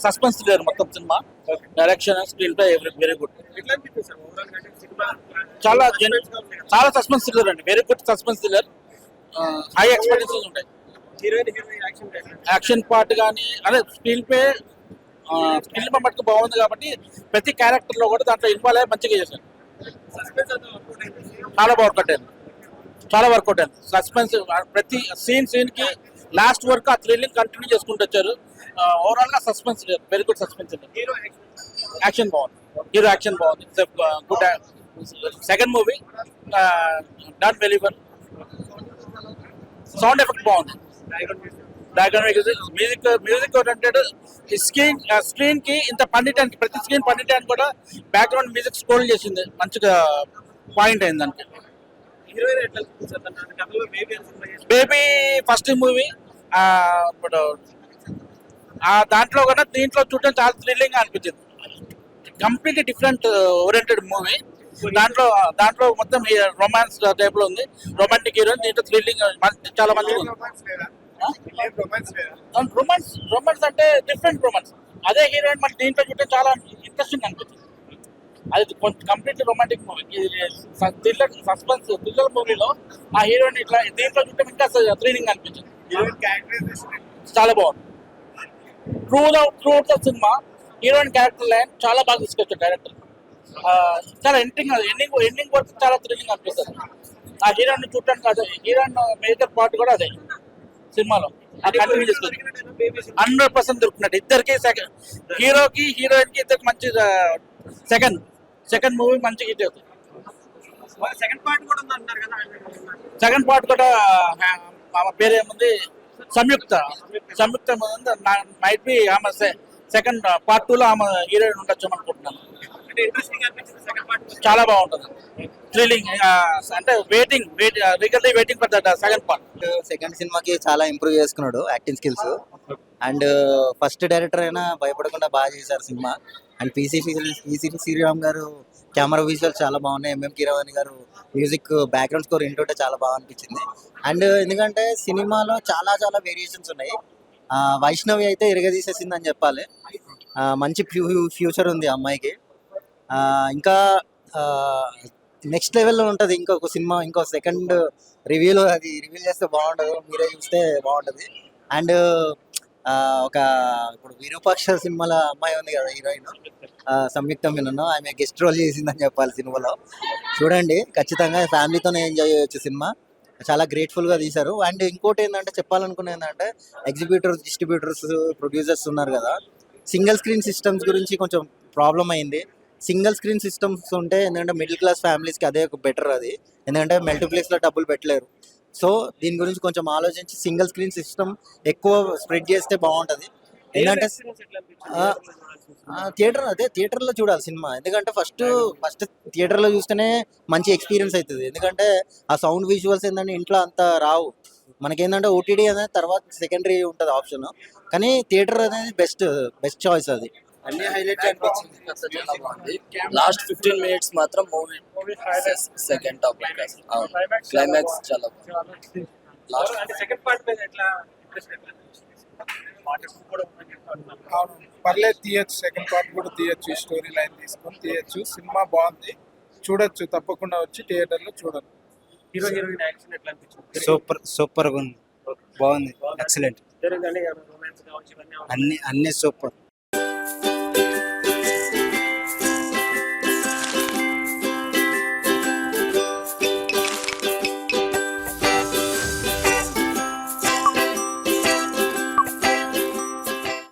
Suspense thriller మొత్తం cinema. Direction, screen play very good. చాలా చాలా సస్పెన్స్ థ్రిల్లర్ అండి, very good suspense thriller. High expectations ఉంటాయి. Action part కానీ అదే స్క్రీన్ ప్లే మటుకు బాగుంది కాబట్టి ప్రతి క్యారెక్టర్ లో కూడా దాంట్లో ఇన్వాల్వ్ అయ్యి మంచిగా చేశారు. చాలా వర్కౌట్ అయింది, చాలా వర్కౌట్ అయింది. సస్పెన్స్ ప్రతి సీన్ కి లాస్ట్ వరకు ఆ థ్రిల్లింగ్ కంటిన్యూ చేసుకుంటూ వచ్చారు. ఓవరాల్ గా suspense very good suspense. Action బాగుంది, హీరో యాక్షన్ బాగుంది. గుడ్ సెకండ్ మూవీ నాట్ వెలివర్. సౌండ్ ఎఫెక్ట్ బాగుంది. Music oriented. స్క్రీన్ కి ఇంత పండిటానికి ప్రతి స్క్రీన్ పండిటానికి కూడా బ్యాక్గ్రౌండ్ మ్యూజిక్ స్కోర్ చేసింది, మంచిగా పాయింట్ అయింది దానికి. బేబీ ఫస్ట్ మూవీ ఇప్పుడు దాంట్లో కూడా దీంట్లో చూడటం చాలా థ్రిల్లింగ్ అనిపించింది. Completely different oriented movie. దాంట్లో మొత్తం రొమాన్స్ టైప్ లో ఉంది. రొమాంటిక్ హీరోయిన్, దీంట్లో థ్రిల్లింగ్ చాలా మంచిగా ఉంది. రొమాన్స్ అంటే డిఫరెంట్ రొమాన్స్. అదే హీరోయిన్ మన దీంట్లో చూడటం చాలా ఇంట్రెస్టింగ్ అనిపించింది. అది complete romantic movie. Suspense thriller మూవీలో ఆ హీరోయిన్ ఇట్లా దీంట్లో చూడటం ఇంకా థ్రిల్లింగ్ అనిపించింది. చాలా బాగుంది. Through the cinema heroine character line చాలా బాగా తీసుకొచ్చారు డైరెక్టర్. చాలా ఎండింగ్ వరకు చాలా థ్రిల్లింగ్ అనిపిస్తుంది. ఆ హీరోయిన్ చూడటానికి అదే హీరోయిన్ మేజర్ పార్ట్ కూడా అదే సినిమాలో. 100% దొరుకుతున్నట్టు ఇద్దరికి. హీరోకి హీరోయిన్ కి ఇద్దరికి మంచి సెకండ్ మూవీ మంచి హిట్ అవుతుంది. సెకండ్ పార్ట్ కూడా ఆమె పేరు ఏముంది, సంయుక్త మైట్ బి ఆమె సెకండ్ పార్ట్ 2 లో ఆమె హీరోయిన్ ఉండొచ్చు అనుకుంటున్నాను. చాలా బాగుంటుంది. థ్రిల్లింగ్ అంటే waiting for that second part. Second సినిమాకి చాలా ఇంప్రూవ్ చేసుకున్నాడు acting skills. And first director అయినా భయపడకుండా బాగా చేశారు సినిమా. అండ్ పీసీ శ్రీరామ్ గారు కెమెరా విజువల్స్ చాలా బాగున్నాయి. ఎంఎం కీరవాణి గారు మ్యూజిక్ బ్యాక్గ్రౌండ్ స్కోర్ వింటుంటే చాలా బాగా అనిపించింది. అండ్ ఎందుకంటే సినిమాలో చాలా వేరియేషన్స్ ఉన్నాయి. వైష్ణవి అయితే ఇరగదీసేసింది అని చెప్పాలి. మంచి ఫ్యూచర్ ఉంది అమ్మాయికి. ఇంకా నెక్స్ట్ లెవెల్లో ఉంటుంది. ఇంకొక సినిమా ఇంకో సెకండ్ రివ్యూలో అది రివీల్ చేస్తే బాగుంటుంది, మీరే చూస్తే బాగుంటుంది. అండ్ ఇప్పుడు విరూపాక్ష సినిమాలో అమ్మాయి ఉంది కదా హీరోయిన్, సంయుక్త మీనన్, ఆమె గెస్ట్ రోల్ చేసిందని చెప్పాలి సినిమాలో. చూడండి, ఖచ్చితంగా ఫ్యామిలీతోనే ఎంజాయ్ చేయొచ్చు సినిమా. చాలా గ్రేట్ఫుల్గా తీశారు. అండ్ ఇంకోటి ఏంటంటే చెప్పాలనుకునేది ఏంటంటే ఎగ్జిబిటర్స్, డిస్ట్రిబ్యూటర్స్, ప్రొడ్యూసర్స్ ఉన్నారు కదా, సింగిల్ స్క్రీన్ సిస్టమ్స్ గురించి కొంచెం ప్రాబ్లం అయింది. సింగిల్ స్క్రీన్ సిస్టమ్స్ ఉంటే ఎందుకంటే మిడిల్ క్లాస్ ఫ్యామిలీస్కి అదే ఒక బెటర్. అది ఎందుకంటే మల్టీప్లెక్స్లో డబ్బులు పెట్టలేరు. సో దీని గురించి కొంచెం ఆలోచించి సింగిల్ స్క్రీన్ సిస్టమ్ ఎక్కువ స్ప్రెడ్ చేస్తే బాగుంటుంది. ఎందుకంటే థియేటర్లో చూడాలి సినిమా. ఎందుకంటే ఫస్ట్ థియేటర్లో చూస్తేనే మంచి ఎక్స్పీరియన్స్ అవుతుంది. ఎందుకంటే ఆ సౌండ్ విజువల్స్ ఏంటంటే ఇంట్లో అంత రావు. మనకేంటంటే ఓటీటీ అనేది తర్వాత సెకండరీ ఉంటుంది ఆప్షన్. కానీ థియేటర్ అనేది బెస్ట్ చాయిస్. అది అన్ని హైలైట్ అనిపించింది. లాస్ట్ 15 minutes మాత్రం మూవీ సెకండ్ టాప్ క్లైమాక్స్ చాలా పర్లేదు, తీయచ్చు. సెకండ్ పార్ట్ కూడా తీయచ్చు. స్టోరీ లైన్ తీసుకొని తీయచ్చు. సినిమా బాగుంది, చూడొచ్చు. తప్పకుండా వచ్చి థియేటర్లో చూడొచ్చు. సూపర్ గా ఉంది, బాగుంది, ఎక్సలెంట్. అన్ని సూపర్.